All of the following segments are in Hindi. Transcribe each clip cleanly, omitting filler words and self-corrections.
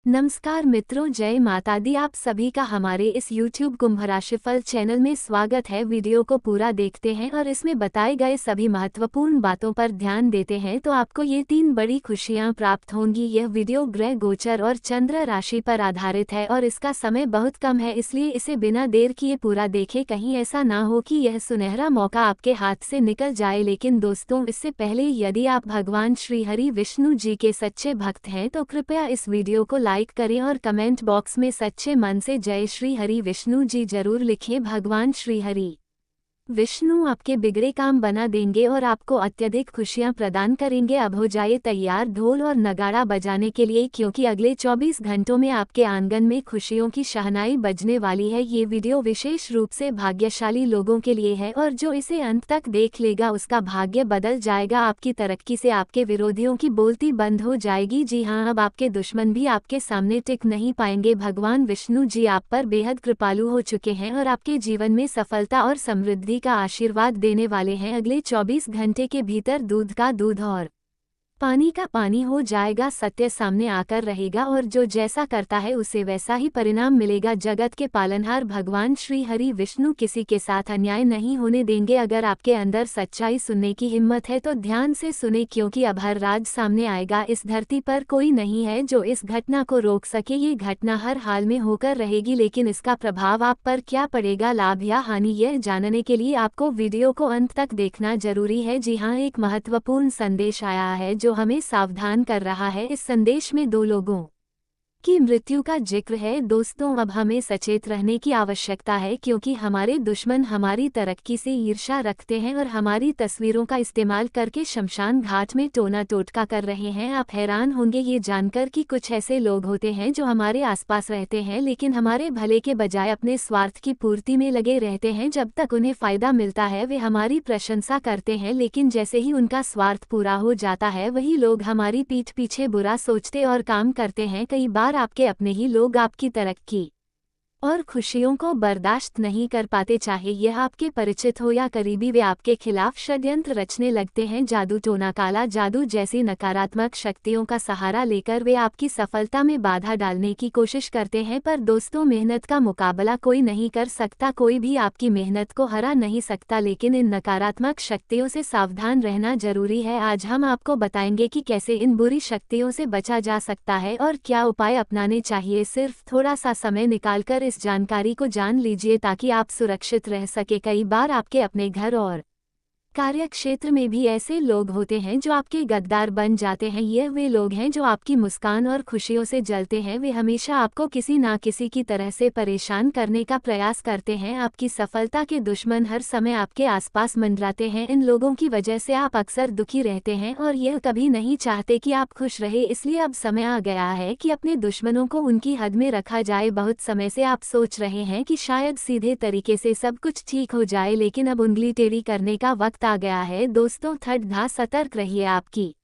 नमस्कार मित्रों, जय माता दी। आप सभी का हमारे इस YouTube कुंभ राशिफल चैनल में स्वागत है। वीडियो को पूरा देखते हैं और इसमें बताए गए सभी महत्वपूर्ण बातों पर ध्यान देते हैं तो आपको ये 3 बड़ी खुशियां प्राप्त होंगी। यह वीडियो ग्रह गोचर और चंद्र राशि पर आधारित है और इसका समय बहुत कम है, इसलिए इसे बिना देर किए पूरा देखें। कहीं ऐसा ना हो कि यह सुनहरा मौका आपके हाथ से निकल जाए। लेकिन दोस्तों, इससे पहले यदि आप भगवान श्री हरि विष्णु जी के सच्चे भक्त हैं तो कृपया इस वीडियो को लाइक करें और कमेंट बॉक्स में सच्चे मन से जय श्री हरि विष्णु जी जरूर लिखें। भगवान श्री हरि विष्णु आपके बिगड़े काम बना देंगे और आपको अत्यधिक खुशियां प्रदान करेंगे। अब हो जाइए तैयार ढोल और नगाड़ा बजाने के लिए, क्योंकि अगले 24 घंटों में आपके आंगन में खुशियों की शहनाई बजने वाली है। ये वीडियो विशेष रूप से भाग्यशाली लोगों के लिए है और जो इसे अंत तक देख लेगा उसका भाग्य बदल जाएगा। आपकी तरक्की से आपके विरोधियों की बोलती बंद हो जाएगी। जी हाँ, अब आपके दुश्मन भी आपके सामने टिक नहीं पाएंगे। भगवान विष्णु जी आप पर बेहद कृपालु हो चुके हैं और आपके जीवन में सफलता और समृद्धि का आशीर्वाद देने वाले हैं। अगले 24 घंटे के भीतर दूध का दूध और पानी का पानी हो जाएगा। सत्य सामने आकर रहेगा और जो जैसा करता है उसे वैसा ही परिणाम मिलेगा। जगत के पालनहार भगवान श्री हरि विष्णु किसी के साथ अन्याय नहीं होने देंगे। अगर आपके अंदर सच्चाई सुनने की हिम्मत है तो ध्यान से सुने, क्योंकि अब हर राज सामने आएगा। इस धरती पर कोई नहीं है जो इस घटना को रोक सके। ये घटना हर हाल में होकर रहेगी, लेकिन इसका प्रभाव आप पर क्या पड़ेगा, लाभ या हानि, यह जानने के लिए आपको वीडियो को अंत तक देखना जरूरी है। जी हाँ, एक महत्वपूर्ण संदेश आया है जो हमें सावधान कर रहा है। इस संदेश में 2 लोगों की मृत्यु का जिक्र है। दोस्तों, अब हमें सचेत रहने की आवश्यकता है, क्योंकि हमारे दुश्मन हमारी तरक्की से ईर्ष्या रखते हैं और हमारी तस्वीरों का इस्तेमाल करके शमशान घाट में टोना टोटका कर रहे हैं। आप हैरान होंगे ये जानकर कि कुछ ऐसे लोग होते हैं जो हमारे आसपास रहते हैं लेकिन हमारे भले के बजाय अपने स्वार्थ की पूर्ति में लगे रहते हैं। जब तक उन्हें फायदा मिलता है वे हमारी प्रशंसा करते हैं, लेकिन जैसे ही उनका स्वार्थ पूरा हो जाता है वही लोग हमारी पीठ पीछे बुरा सोचते और काम करते हैं। कई बार आपके अपने ही लोग आपकी तरक्की और खुशियों को बर्दाश्त नहीं कर पाते, चाहे यह आपके परिचित हो या करीबी। वे आपके खिलाफ षड्यंत्र रचने लगते हैं। जादू टोना, काला जादू जैसी नकारात्मक शक्तियों का सहारा लेकर वे आपकी सफलता में बाधा डालने की कोशिश करते हैं। पर दोस्तों, मेहनत का मुकाबला कोई नहीं कर सकता, कोई भी आपकी मेहनत को हरा नहीं सकता, लेकिन इन नकारात्मक शक्तियों से सावधान रहना जरूरी है। आज हम आपको बताएंगे कि कैसे इन बुरी शक्तियों से बचा जा सकता है और क्या उपाय अपनाने चाहिए। सिर्फ थोड़ा सा समय निकालकर इस जानकारी को जान लीजिए ताकि आप सुरक्षित रह सके। कई बार आपके अपने घर और कार्य क्षेत्र में भी ऐसे लोग होते हैं जो आपके गद्दार बन जाते हैं। ये वे लोग हैं जो आपकी मुस्कान और खुशियों से जलते हैं। वे हमेशा आपको किसी ना किसी की तरह से परेशान करने का प्रयास करते हैं। आपकी सफलता के दुश्मन हर समय आपके आसपास मंडराते हैं। इन लोगों की वजह से आप अक्सर दुखी रहते हैं और यह कभी नहीं चाहते कि आप खुश रहे। इसलिए अब समय आ गया है कि अपने दुश्मनों को उनकी हद में रखा जाए। बहुत समय से आप सोच रहे हैं कि शायद सीधे तरीके से सब कुछ ठीक हो जाए, लेकिन अब उंगली टेढ़ी करने का वक्त आ गया है। दोस्तों, थर्ड सतर्क रहिए। आपकी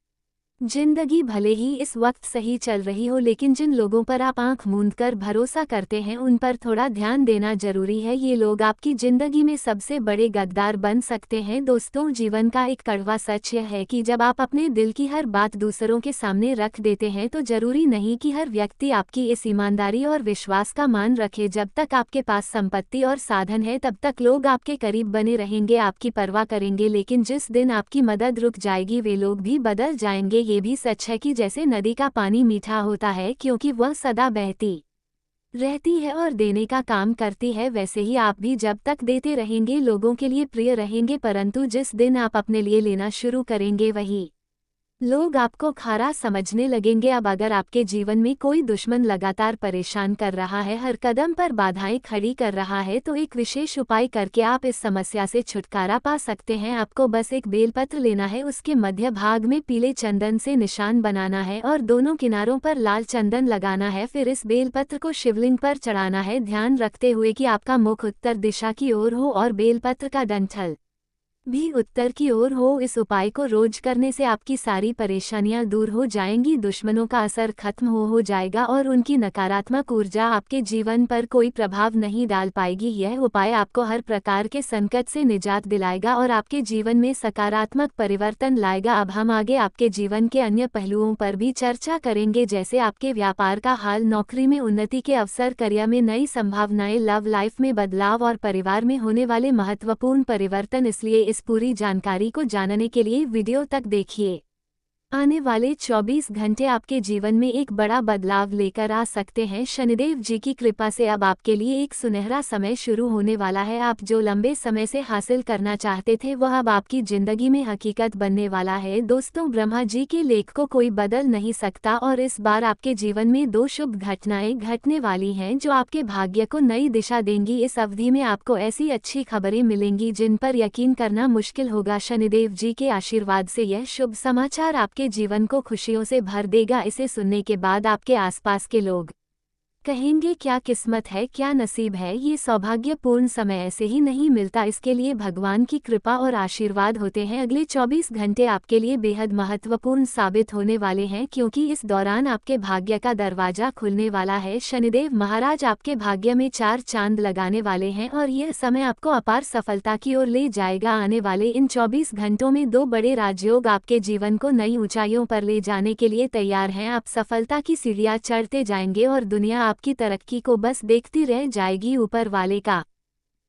जिंदगी भले ही इस वक्त सही चल रही हो, लेकिन जिन लोगों पर आप आंख मूंद कर भरोसा करते हैं उन पर थोड़ा ध्यान देना जरूरी है। ये लोग आपकी जिंदगी में सबसे बड़े गद्दार बन सकते हैं। दोस्तों, जीवन का एक कड़वा सच यह है कि जब आप अपने दिल की हर बात दूसरों के सामने रख देते हैं तो जरूरी नहीं कि हर व्यक्ति आपकी इस ईमानदारी और विश्वास का मान रखे। जब तक आपके पास संपत्ति और साधन है तब तक लोग आपके करीब बने रहेंगे, आपकी परवाह करेंगे, लेकिन जिस दिन आपकी मदद रुक जाएगी वे लोग भी बदल जाएंगे। ये भी सच है कि जैसे नदी का पानी मीठा होता है क्योंकि वह सदा बहती रहती है और देने का काम करती है, वैसे ही आप भी जब तक देते रहेंगे लोगों के लिए प्रिय रहेंगे। परंतु जिस दिन आप अपने लिए लेना शुरू करेंगे वही लोग आपको खारा समझने लगेंगे। अब अगर आपके जीवन में कोई दुश्मन लगातार परेशान कर रहा है, हर कदम पर बाधाएं खड़ी कर रहा है, तो एक विशेष उपाय करके आप इस समस्या से छुटकारा पा सकते हैं। आपको बस एक बेलपत्र लेना है, उसके मध्य भाग में पीले चंदन से निशान बनाना है और दोनों किनारों पर लाल चंदन लगाना है। फिर इस बेलपत्र को शिवलिंग पर चढ़ाना है, ध्यान रखते हुए कि आपका मुख उत्तर दिशा की ओर हो और बेलपत्र का डंठल भी उत्तर की ओर हो। इस उपाय को रोज करने से आपकी सारी परेशानियां दूर हो जाएंगी, दुश्मनों का असर खत्म हो जाएगा और उनकी नकारात्मक ऊर्जा आपके जीवन पर कोई प्रभाव नहीं डाल पाएगी। यह उपाय आपको हर प्रकार के संकट से निजात दिलाएगा और आपके जीवन में सकारात्मक परिवर्तन लाएगा। अब हम आगे आपके जीवन के अन्य पहलुओं पर भी चर्चा करेंगे, जैसे आपके व्यापार का हाल, नौकरी में उन्नति के अवसर, करियर में नई संभावनाएं, लव लाइफ में बदलाव और परिवार में होने वाले महत्वपूर्ण परिवर्तन। इसलिए इस पूरी जानकारी को जानने के लिए वीडियो तक देखिए। आने वाले 24 घंटे आपके जीवन में एक बड़ा बदलाव लेकर आ सकते हैं। शनिदेव जी की कृपा से अब आपके लिए एक सुनहरा समय शुरू होने वाला है। आप जो लंबे समय से हासिल करना चाहते थे वह अब आपकी जिंदगी में हकीकत बनने वाला है। दोस्तों, ब्रह्मा जी के लेख को कोई बदल नहीं सकता और इस बार आपके जीवन में 2 शुभ घटनाएं घटने वाली हैं जो आपके भाग्य को नई दिशा देंगी। इस अवधि में आपको ऐसी अच्छी खबरें मिलेंगी जिन पर यकीन करना मुश्किल होगा। शनिदेव जी के आशीर्वाद से यह शुभ समाचार आपके जीवन को खुशियों से भर देगा। इसे सुनने के बाद आपके आसपास के लोग कहेंगे, क्या किस्मत है, क्या नसीब है। ये सौभाग्यपूर्ण समय ऐसे ही नहीं मिलता, इसके लिए भगवान की कृपा और आशीर्वाद होते हैं। अगले 24 घंटे आपके लिए बेहद महत्वपूर्ण साबित होने वाले हैं क्योंकि इस दौरान आपके भाग्य का दरवाजा खुलने वाला है। शनिदेव महाराज आपके भाग्य में 4 चांद लगाने वाले हैं और यह समय आपको अपार सफलता की ओर ले जाएगा। आने वाले इन 24 घंटों में 2 बड़े राजयोग आपके जीवन को नई ऊंचाइयों पर ले जाने के लिए तैयार हैं। आप सफलता की सीढ़ियां चढ़ते जाएंगे और दुनिया आपकी तरक्की को बस देखती रह जाएगी। ऊपर वाले का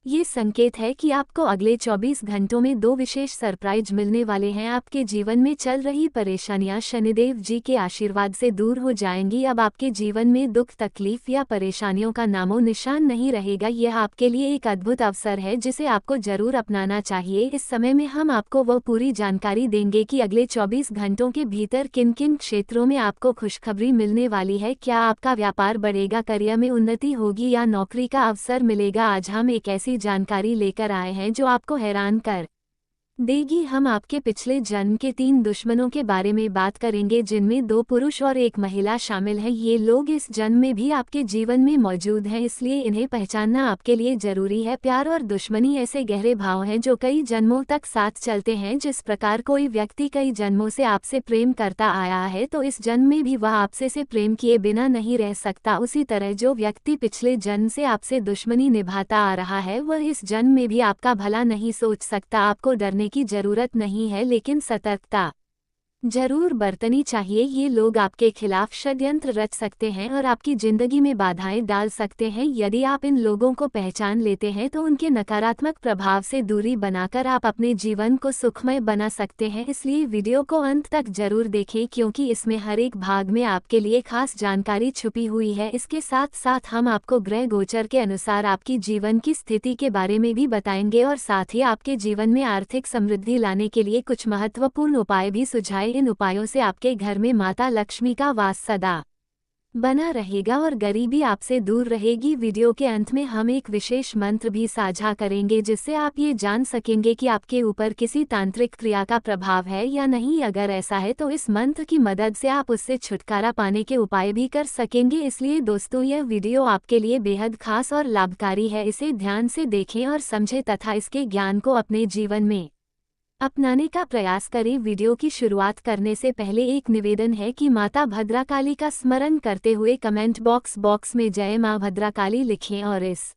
ये संकेत है कि आपको अगले 24 घंटों में 2 विशेष सरप्राइज मिलने वाले हैं। आपके जीवन में चल रही परेशानियां शनिदेव जी के आशीर्वाद से दूर हो जाएंगी। अब आपके जीवन में दुख, तकलीफ या परेशानियों का नामो निशान नहीं रहेगा। यह आपके लिए एक अद्भुत अवसर है जिसे आपको जरूर अपनाना चाहिए। इस समय में हम आपको वह पूरी जानकारी देंगे कि अगले 24 घंटों के भीतर किन किन क्षेत्रों में आपको खुशखबरी मिलने वाली है। क्या आपका व्यापार बढ़ेगा, करियर में उन्नति होगी या नौकरी का अवसर मिलेगा। आज हम एक ऐसी जानकारी लेकर आए हैं जो आपको हैरान कर देगी। हम आपके पिछले जन्म के 3 दुश्मनों के बारे में बात करेंगे जिनमें 2 पुरुष और 1 महिला शामिल है। ये लोग इस जन्म में भी आपके जीवन में मौजूद हैं, इसलिए इन्हें पहचानना आपके लिए जरूरी है। प्यार और दुश्मनी ऐसे गहरे भाव हैं जो कई जन्मों तक साथ चलते हैं। जिस प्रकार कोई व्यक्ति कई जन्मों से आपसे प्रेम करता आया है तो इस जन्म में भी वह आपसे से प्रेम किए बिना नहीं रह सकता। उसी तरह जो व्यक्ति पिछले जन्म से आपसे दुश्मनी निभाता आ रहा है वह इस जन्म में भी आपका भला नहीं सोच सकता। आपको डरने की जरूरत नहीं है, लेकिन सतर्कता जरूर बरतनी चाहिए। ये लोग आपके खिलाफ षड्यंत्र रच सकते हैं और आपकी जिंदगी में बाधाएं डाल सकते हैं। यदि आप इन लोगों को पहचान लेते हैं तो उनके नकारात्मक प्रभाव से दूरी बनाकर आप अपने जीवन को सुखमय बना सकते हैं। इसलिए वीडियो को अंत तक जरूर देखें क्योंकि इसमें हर एक भाग में आपके लिए खास जानकारी छुपी हुई है। इसके साथ साथ हम आपको ग्रह गोचर के अनुसार आपकी जीवन की स्थिति के बारे में भी बताएंगे और साथ ही आपके जीवन में आर्थिक समृद्धि लाने के लिए कुछ महत्वपूर्ण उपाय भी सुझाए। इन उपायों से आपके घर में माता लक्ष्मी का वास सदा बना रहेगा और गरीबी आपसे दूर रहेगी। वीडियो के अंत में हम एक विशेष मंत्र भी साझा करेंगे जिससे आप ये जान सकेंगे कि आपके ऊपर किसी तांत्रिक क्रिया का प्रभाव है या नहीं। अगर ऐसा है तो इस मंत्र की मदद से आप उससे छुटकारा पाने के उपाय भी कर सकेंगे। इसलिए दोस्तों, यह वीडियो आपके लिए बेहद खास और लाभकारी है। इसे ध्यान से देखें और समझें तथा इसके ज्ञान को अपने जीवन में अपनाने का प्रयास करें। वीडियो की शुरुआत करने से पहले एक निवेदन है कि माता भद्रकाली का स्मरण करते हुए कमेंट बॉक्स में जय मां भद्रकाली लिखें और इस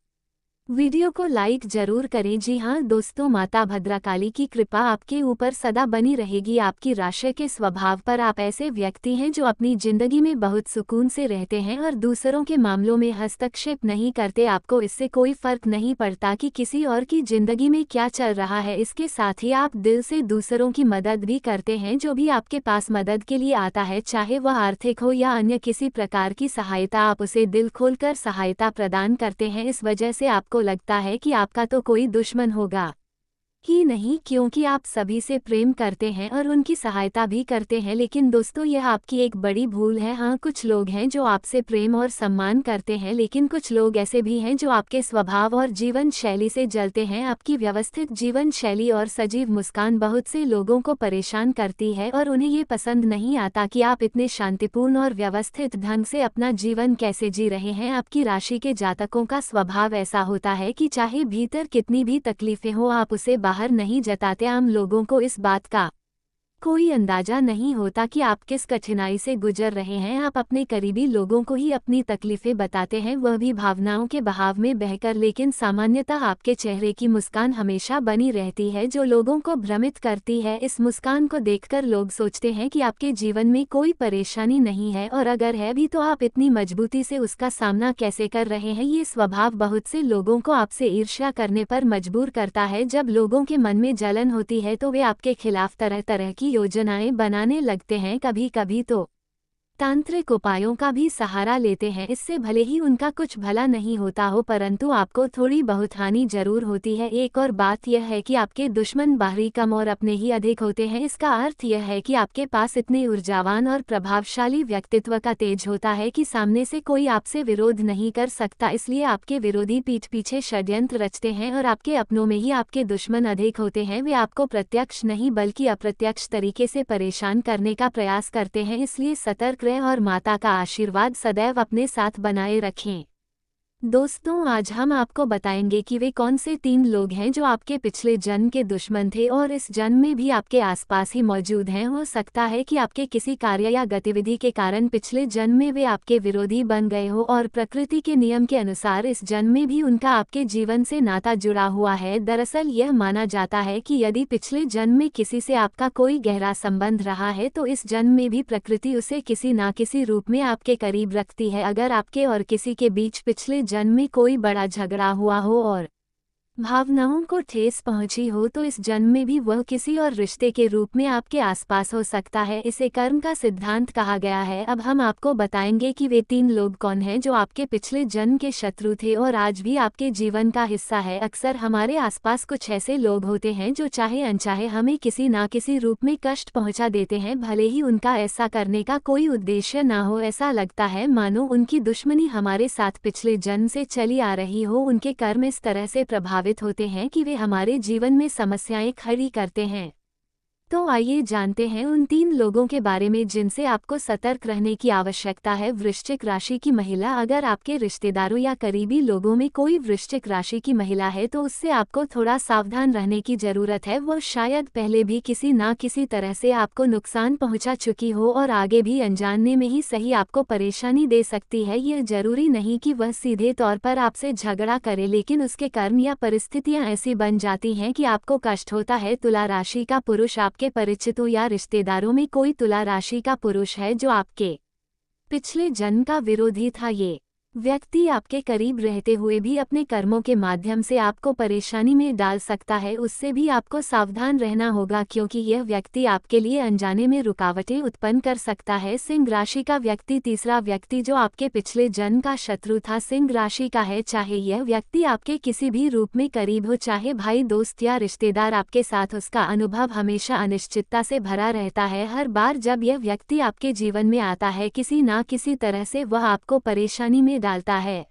वीडियो को लाइक जरूर करें। जी हाँ दोस्तों, माता भद्रकाली की कृपा आपके ऊपर सदा बनी रहेगी। आपकी राशि के स्वभाव पर आप ऐसे व्यक्ति हैं जो अपनी जिंदगी में बहुत सुकून से रहते हैं और दूसरों के मामलों में हस्तक्षेप नहीं करते। आपको इससे कोई फर्क नहीं पड़ता कि किसी और की जिंदगी में क्या चल रहा है। इसके साथ ही आप दिल से दूसरों की मदद भी करते हैं। जो भी आपके पास मदद के लिए आता है, चाहे वह आर्थिक हो या अन्य किसी प्रकार की सहायता, आप उसे दिल खोलकर सहायता प्रदान करते हैं। इस वजह से आपको लगता है कि आपका तो कोई दुश्मन होगा ही नहीं, क्योंकि आप सभी से प्रेम करते हैं और उनकी सहायता भी करते हैं। लेकिन दोस्तों, यह आपकी एक बड़ी भूल है। हाँ, कुछ लोग हैं जो आपसे प्रेम और सम्मान करते हैं, लेकिन कुछ लोग ऐसे भी हैं जो आपके स्वभाव और जीवन शैली से जलते हैं। आपकी व्यवस्थित जीवन शैली और सजीव मुस्कान बहुत से लोगों को परेशान करती है और उन्हें ये पसंद नहीं आता कि आप इतने शांतिपूर्ण और व्यवस्थित ढंग से अपना जीवन कैसे जी रहे हैं। आपकी राशि के जातकों का स्वभाव ऐसा होता है कि चाहे भीतर कितनी भी तकलीफें हो, आप उसे बाहर बाहर नहीं जताते। आम लोगों को इस बात का कोई अंदाजा नहीं होता कि आप किस कठिनाई से गुजर रहे हैं। आप अपने करीबी लोगों को ही अपनी तकलीफें बताते हैं, वह भी भावनाओं के बहाव में बहकर, लेकिन सामान्यतः आपके चेहरे की मुस्कान हमेशा बनी रहती है जो लोगों को भ्रमित करती है। इस मुस्कान को देखकर लोग सोचते हैं कि आपके जीवन में कोई परेशानी नहीं है, और अगर है भी तो आप इतनी मजबूती से उसका सामना कैसे कर रहे हैं। ये स्वभाव बहुत से लोगों को आपसे ईर्ष्या करने पर मजबूर करता है। जब लोगों के मन में जलन होती है तो वे आपके खिलाफ तरह तरह की योजनाएं बनाने लगते हैं। कभी कभी तो तांत्रिक उपायों का भी सहारा लेते हैं। इससे भले ही उनका कुछ भला नहीं होता हो, परंतु आपको थोड़ी बहुत हानि जरूर होती है। एक और बात यह है कि आपके दुश्मन बाहरी कम और अपने ही अधिक होते हैं। इसका अर्थ यह है कि आपके पास इतने ऊर्जावान और प्रभावशाली व्यक्तित्व का तेज होता है कि सामने से कोई आपसे विरोध नहीं कर सकता। इसलिए आपके विरोधी पीठ पीछे षड्यंत्र रचते हैं, और आपके अपनों में ही आपके दुश्मन अधिक होते हैं। वे आपको प्रत्यक्ष नहीं बल्कि अप्रत्यक्ष तरीके से परेशान करने का प्रयास करते हैं। इसलिए सतर्क और माता का आशीर्वाद सदैव अपने साथ बनाए रखें। दोस्तों, आज हम आपको बताएंगे कि वे कौन से 3 लोग हैं जो आपके पिछले जन्म के दुश्मन थे और इस जन्म में भी आपके आसपास ही मौजूद हैं। हो सकता है कि आपके किसी कार्य या गतिविधि के कारण पिछले जन्म में वे आपके विरोधी बन गए हो, और प्रकृति के नियम के अनुसार इस जन्म में भी उनका आपके जीवन से नाता जुड़ा हुआ है। दरअसल यह माना जाता है कि यदि पिछले जन्म में किसी से आपका कोई गहरा संबंध रहा है तो इस जन्म में भी प्रकृति उसे किसी न किसी रूप में आपके करीब रखती है। अगर आपके और किसी के बीच पिछले जन्म में कोई बड़ा झगड़ा हुआ हो और भावनाओं को ठेस पहुंची हो तो इस जन्म में भी वह किसी और रिश्ते के रूप में आपके आसपास हो सकता है। इसे कर्म का सिद्धांत कहा गया है। अब हम आपको बताएंगे कि वे 3 लोग कौन हैं जो आपके पिछले जन्म के शत्रु थे और आज भी आपके जीवन का हिस्सा है। अक्सर हमारे आसपास कुछ ऐसे लोग होते हैं जो चाहे अनचाहे हमें किसी न किसी रूप में कष्ट पहुंचा देते हैं, भले ही उनका ऐसा करने का कोई उद्देश्य न हो। ऐसा लगता है मानो उनकी दुश्मनी हमारे साथ पिछले जन्म से चली आ रही हो। उनके कर्म इस तरह से प्रभावित होते हैं कि वे हमारे जीवन में समस्याएं खड़ी करते हैं। तो आइए जानते हैं उन 3 लोगों के बारे में जिनसे आपको सतर्क रहने की आवश्यकता है। वृश्चिक राशि की महिला। अगर आपके रिश्तेदारों या करीबी लोगों में कोई वृश्चिक राशि की महिला है तो उससे आपको थोड़ा सावधान रहने की जरूरत है। वह शायद पहले भी किसी न किसी तरह से आपको नुकसान पहुंचा चुकी हो और आगे भी अनजाने में ही सही आपको परेशानी दे सकती है। यह जरूरी नहीं कि वह सीधे तौर पर आपसे झगड़ा करे, लेकिन उसके कर्म या परिस्थितियां ऐसी बन जाती हैं कि आपको कष्ट होता है। तुला राशि का पुरुष। आपके परिचितों या रिश्तेदारों में कोई तुला राशि का पुरुष है जो आपके पिछले जन्म का विरोधी था। ये व्यक्ति आपके करीब रहते हुए भी अपने कर्मों के माध्यम से आपको परेशानी में डाल सकता है। उससे भी आपको सावधान रहना होगा, क्योंकि यह व्यक्ति आपके लिए अनजाने में रुकावटें उत्पन्न कर सकता है। सिंह राशि का व्यक्ति। तीसरा व्यक्ति जो आपके पिछले जन्म का शत्रु था सिंह राशि का है। चाहे यह व्यक्ति आपके किसी भी रूप में करीब हो, चाहे भाई, दोस्त या रिश्तेदार आपके साथ, उसका अनुभव हमेशा अनिश्चितता से भरा रहता है। हर बार जब यह व्यक्ति आपके जीवन में आता है किसी न किसी तरह से वह आपको परेशानी में डालता है।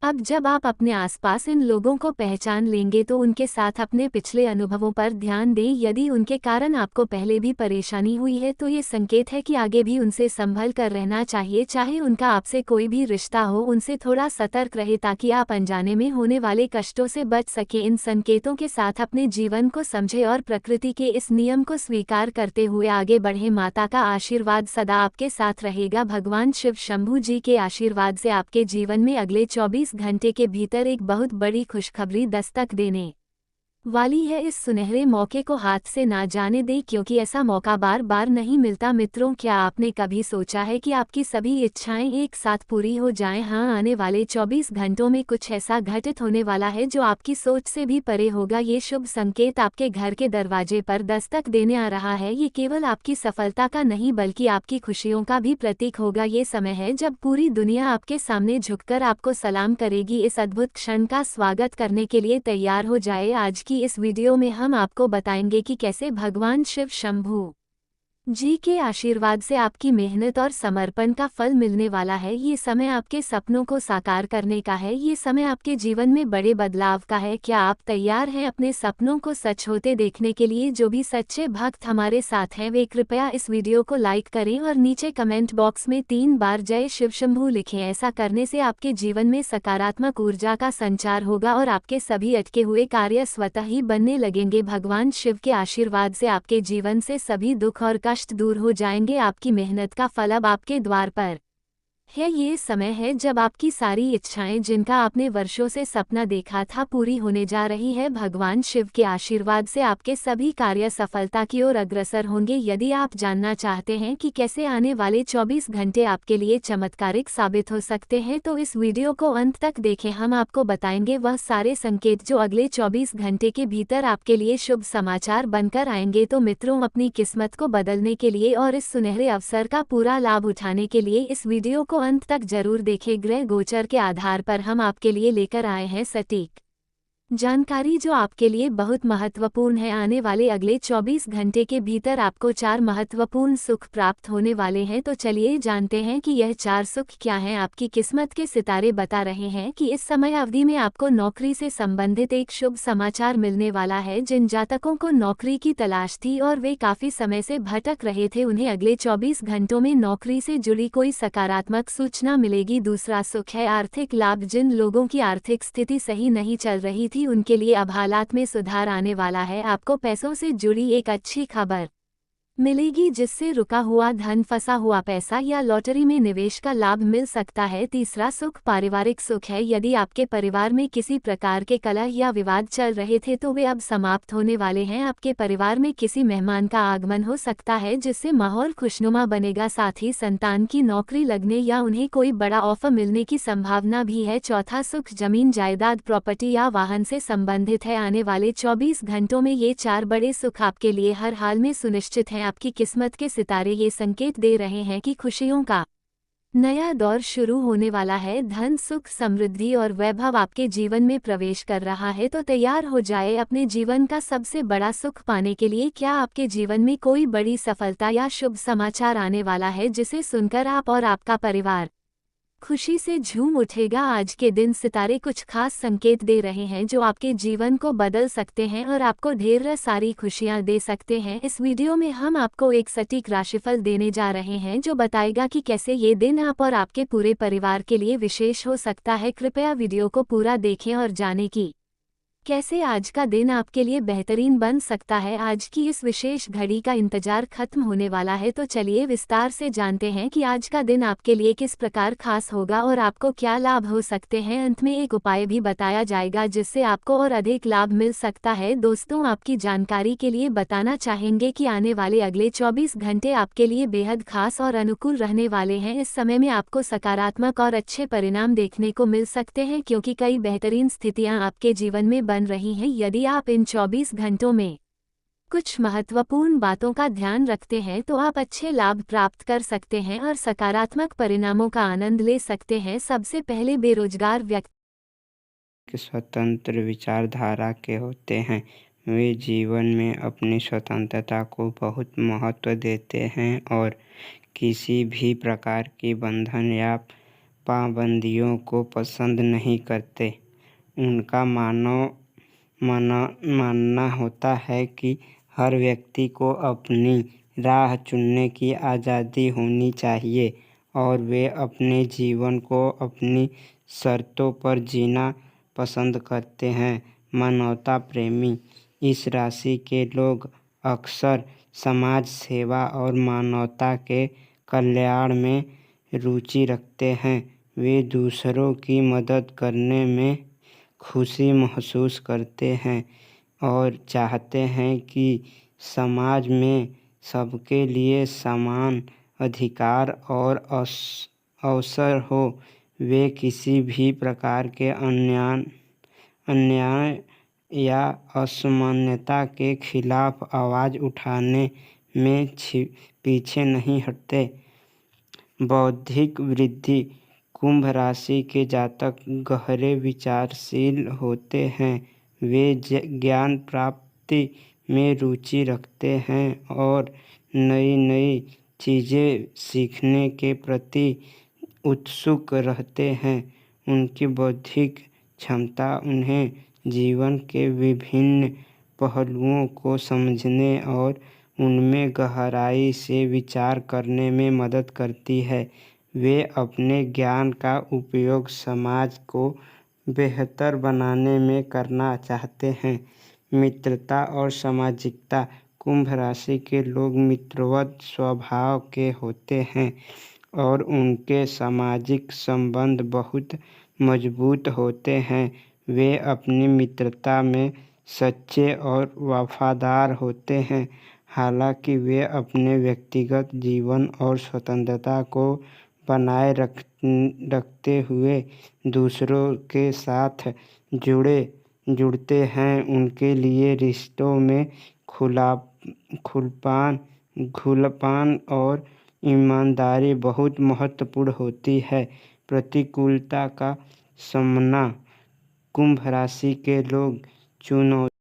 अब जब आप अपने आसपास इन लोगों को पहचान लेंगे तो उनके साथ अपने पिछले अनुभवों पर ध्यान दें। यदि उनके कारण आपको पहले भी परेशानी हुई है तो ये संकेत है कि आगे भी उनसे संभल कर रहना चाहिए। चाहे उनका आपसे कोई भी रिश्ता हो, उनसे थोड़ा सतर्क रहे ताकि आप अनजाने में होने वाले कष्टों से बच सके। इन संकेतों के साथ अपने जीवन को समझे और प्रकृति के इस नियम को स्वीकार करते हुए आगे बढ़े। माता का आशीर्वाद सदा आपके साथ रहेगा। भगवान शिव शंभू जी के आशीर्वाद से आपके जीवन में अगले 24 घंटे के भीतर एक बहुत बड़ी खुशखबरी दस्तक देने वाली है। इस सुनहरे मौके को हाथ से ना जाने दें, क्योंकि ऐसा मौका बार बार नहीं मिलता। मित्रों, क्या आपने कभी सोचा है कि आपकी सभी इच्छाएं एक साथ पूरी हो जाएं? हाँ, आने वाले 24 घंटों में कुछ ऐसा घटित होने वाला है जो आपकी सोच से भी परे होगा। ये शुभ संकेत आपके घर के दरवाजे पर दस्तक देने आ रहा है। ये केवल आपकी सफलता का नहीं बल्कि आपकी खुशियों का भी प्रतीक होगा। ये समय है जब पूरी दुनिया आपके सामने झुककर आपको सलाम करेगी। इस अद्भुत क्षण का स्वागत करने के लिए तैयार हो जाए। आज की इस वीडियो में हम आपको बताएंगे कि कैसे भगवान शिव शंभू जी के आशीर्वाद से आपकी मेहनत और समर्पण का फल मिलने वाला है। ये समय आपके सपनों को साकार करने का है। ये समय आपके जीवन में बड़े बदलाव का है। क्या आप तैयार हैं अपने सपनों को सच होते देखने के लिए? जो भी सच्चे भक्त हमारे साथ हैं वे कृपया इस वीडियो को लाइक करें और नीचे कमेंट बॉक्स में 3 बार जय शिव शंभू लिखें। ऐसा करने से आपके जीवन में सकारात्मक ऊर्जा का संचार होगा और आपके सभी अटके हुए कार्य स्वतः ही बनने लगेंगे। भगवान शिव के आशीर्वाद से आपके जीवन से सभी दुख और कष्ट दूर हो जाएंगे। आपकी मेहनत का फल अब आपके द्वार पर है। ये समय है जब आपकी सारी इच्छाएं जिनका आपने वर्षों से सपना देखा था पूरी होने जा रही है। भगवान शिव के आशीर्वाद से आपके सभी कार्य सफलता की ओर अग्रसर होंगे। यदि आप जानना चाहते हैं कि कैसे आने वाले 24 घंटे आपके लिए चमत्कारिक साबित हो सकते हैं तो इस वीडियो को अंत तक देखें। हम आपको बताएंगे वह सारे संकेत जो अगले 24 घंटे के भीतर आपके लिए शुभ समाचार बनकर आएंगे। तो मित्रों, अपनी किस्मत को बदलने के लिए और इस सुनहरे अवसर का पूरा लाभ उठाने के लिए इस वीडियो को अंत तक जरूर देखें। ग्रह गोचर के आधार पर हम आपके लिए लेकर आए हैं सटीक जानकारी जो आपके लिए बहुत महत्वपूर्ण है। आने वाले अगले 24 घंटे के भीतर आपको 4 महत्वपूर्ण सुख प्राप्त होने वाले हैं। तो चलिए जानते हैं कि यह 4 सुख क्या हैं। आपकी किस्मत के सितारे बता रहे हैं कि इस समय अवधि में आपको नौकरी से संबंधित एक शुभ समाचार मिलने वाला है। जिन जातकों को नौकरी की तलाश थी और वे काफी समय से भटक रहे थे उन्हें अगले 24 घंटों में नौकरी से जुड़ी कोई सकारात्मक सूचना मिलेगी। दूसरा सुख है आर्थिक लाभ। जिन लोगों की आर्थिक स्थिति सही नहीं चल रही थी उनके लिए अब हालात में सुधार आने वाला है। आपको पैसों से जुड़ी एक अच्छी खबर मिलेगी जिससे रुका हुआ धन, फंसा हुआ पैसा या लॉटरी में निवेश का लाभ मिल सकता है। तीसरा सुख पारिवारिक सुख है। यदि आपके परिवार में किसी प्रकार के कलह या विवाद चल रहे थे तो वे अब समाप्त होने वाले हैं। आपके परिवार में किसी मेहमान का आगमन हो सकता है जिससे माहौल खुशनुमा बनेगा। साथ ही संतान की नौकरी लगने या उन्हें कोई बड़ा ऑफर मिलने की संभावना भी है। चौथा सुख जमीन जायदाद, प्रॉपर्टी या वाहन से संबंधित है। आने वाले 24 घंटों में ये 4 बड़े सुख आपके लिए हर हाल में सुनिश्चित हैं। आपकी किस्मत के सितारे ये संकेत दे रहे हैं कि खुशियों का नया दौर शुरू होने वाला है। धन, सुख, समृद्धि और वैभव आपके जीवन में प्रवेश कर रहा है। तो तैयार हो जाए अपने जीवन का सबसे बड़ा सुख पाने के लिए। क्या आपके जीवन में कोई बड़ी सफलता या शुभ समाचार आने वाला है जिसे सुनकर आप और आपका परिवार खुशी से झूम उठेगा? आज के दिन सितारे कुछ खास संकेत दे रहे हैं जो आपके जीवन को बदल सकते हैं और आपको ढेर सारी खुशियां दे सकते हैं। इस वीडियो में हम आपको एक सटीक राशिफल देने जा रहे हैं जो बताएगा कि कैसे ये दिन आप और आपके पूरे परिवार के लिए विशेष हो सकता है। कृपया वीडियो को पूरा देखें और जानें कि कैसे आज का दिन आपके लिए बेहतरीन बन सकता है। आज की इस विशेष घड़ी का इंतजार खत्म होने वाला है। तो चलिए विस्तार से जानते हैं कि आज का दिन आपके लिए किस प्रकार खास होगा और आपको क्या लाभ हो सकते हैं। अंत में एक उपाय भी बताया जाएगा जिससे आपको और अधिक लाभ मिल सकता है। दोस्तों, आपकी जानकारी के लिए बताना चाहेंगे कि आने वाले अगले 24 घंटे आपके लिए बेहद खास और अनुकूल रहने वाले हैं। इस समय में आपको सकारात्मक और अच्छे परिणाम देखने को मिल सकते हैं क्योंकि कई बेहतरीन स्थितियां आपके जीवन में बन रही हैं। यदि आप इन 24 घंटों में कुछ महत्वपूर्ण बातों का ध्यान रखते हैं तो आप अच्छे लाभ प्राप्त कर सकते हैं और सकारात्मक परिणामों का आनंद ले सकते हैं। सबसे पहले बेरोजगार व्यक्ति स्वतंत्र विचारधारा के होते हैं। वे जीवन में अपनी स्वतंत्रता को बहुत महत्व देते हैं और किसी भी प्रकार की बंधन या पाबंदियों को पसंद नहीं करते। उनका मानना होता है कि हर व्यक्ति को अपनी राह चुनने की आज़ादी होनी चाहिए और वे अपने जीवन को अपनी शर्तों पर जीना पसंद करते हैं। मानवता प्रेमी इस राशि के लोग अक्सर समाज सेवा और मानवता के कल्याण में रुचि रखते हैं। वे दूसरों की मदद करने में खुशी महसूस करते हैं और चाहते हैं कि समाज में सबके लिए समान अधिकार और अवसर हो। वे किसी भी प्रकार के अन्याय या असमानता के खिलाफ आवाज़ उठाने में पीछे नहीं हटते। बौद्धिक वृद्धि कुंभ राशि के जातक गहरे विचारशील होते हैं। वे ज्ञान प्राप्ति में रुचि रखते हैं और नई नई चीज़ें सीखने के प्रति उत्सुक रहते हैं। उनकी बौद्धिक क्षमता उन्हें जीवन के विभिन्न पहलुओं को समझने और उनमें गहराई से विचार करने में मदद करती है। वे अपने ज्ञान का उपयोग समाज को बेहतर बनाने में करना चाहते हैं। मित्रता और सामाजिकता। कुंभ राशि के लोग मित्रवत स्वभाव के होते हैं और उनके सामाजिक संबंध बहुत मजबूत होते हैं। वे अपनी मित्रता में सच्चे और वफादार होते हैं। हालांकि वे अपने व्यक्तिगत जीवन और स्वतंत्रता को बनाए रखते हुए दूसरों के साथ जुड़ते हैं। उनके लिए रिश्तों में खुलापन और ईमानदारी बहुत महत्वपूर्ण होती है। प्रतिकूलता का सामना। कुंभ राशि के लोग चुनौती